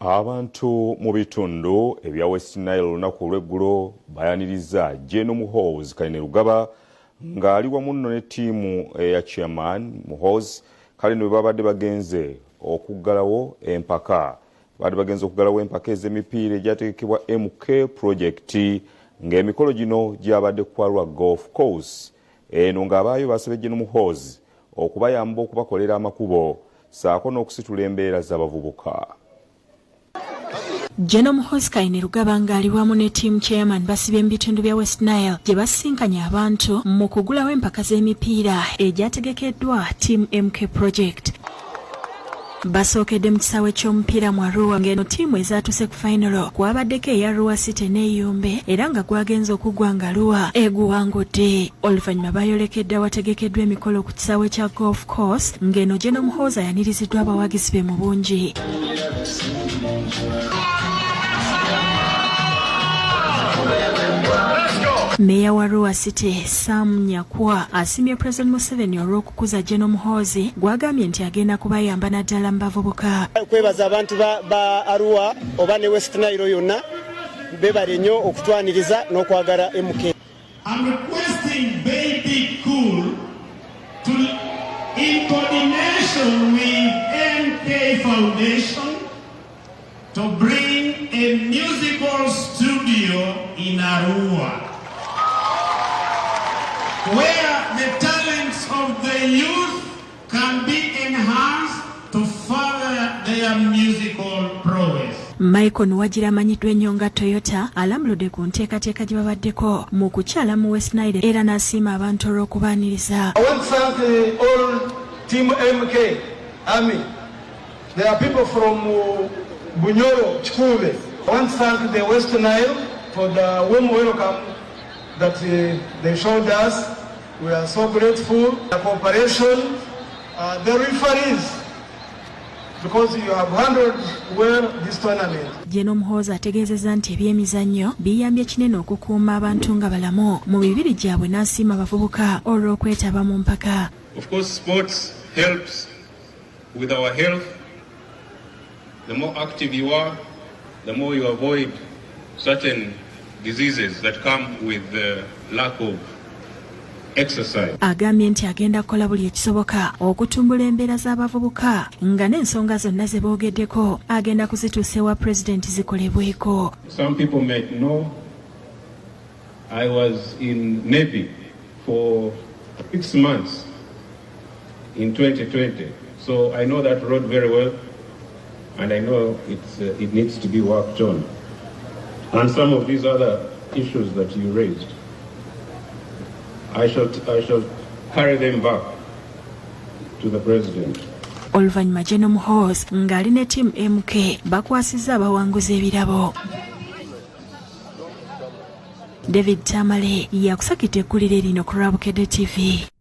Abantu mu bitundu ebya West Nile lunaku olw'eggulo bayaniriza Muhoozi Kale Rugaba ng'ali wamu nno ne ttiimu eya chairman Muhoozi kale ne babadde bagenze okuggalawo empaka. Badde bagenze okuggalawo empaka ez'emipiira egyategekebwa MK project ng'emikolo gino gyabadde kwalwa golf course. Eno ng'Abaayo basabye Muhoozi okubayamba okubakolera amakubo saako n'okusitula embeera z'abavubuka. Muhoozi Kale Rugaba ng'ali wamu ne team chairman basibye mu bitundu bya West Nile gye basinkanye abantu mu kugulawo empaka z'emipiira egyategekeddwa team MK project. Basookedde mu kisaawe ky'omupiira mu Arua ng'eno ttiimu ezaatuse ku final kwabaddeko eya Arua City n'eyombe era nga gwagenze okuggwa nga Arua eguwangudde. Oluvannyuma baayolekedde awategekeddwa emikolo ku kisaawe kya golf course ng'eno Muhoozi ayaniriziddwa abawagizi be mu bungi. Meya wa Arua City Sam Nyakwa asimye President Museveni olw'okukuza Muhoozi gwagambye nti agenda kubayamba naddala mu bavubuka. Kwebaza abantu ba Arua oba ne West Nile yonna bebale nnyo okutwaniriza n'okwagala MK. I'm requesting Baby Cool to, in coordination with MK Foundation, to bring a musical studio in Arua, where the talents of the youth can be enhanced to further their musical prowess. Michael Nwagira amanyiddwa ennyo nga Toyota alambuludde ku nteekateeka gye babaddeko mu kukyala mu West Nile era n'asiima abantu olw'okubaaniriza. I want to thank all Team MK Army. There are people from Bunyoro, Chikube. I want to thank the West Nile for the warm welcome that they showed us. We are so grateful. The cooperation, the referees, because you have handled well this tournament. Muhoozi ategeezezza nti ebyemizannyo biyambye kinene okukuuma abantu nga balamu mu mibiri gyabwe n'asiima abavubuka olw'okwetaba mu mpaka. Of course, sports helps with our health. The more active you are, the more you avoid certain diseases that come with the lack of exercise. Agambye nti agenda kukola buli ekisoboka okutumbula embeera z'abavubuka nga n'ensonga zonna ze boogeddeko agenda kuzituusa ewa President zikolebweko. Some people may know I was in Navy for 6 months in 2020, so I know that road very well, and I know it needs to be worked on. And some of these other issues that you raised, I shall carry them back to the President. Oluvannyuma Muhoozi ng'ali ne team MK bakwasizza abawanguzi ebirabo. David Tamale yakusakidde eggulire lino ku Bukedde TV.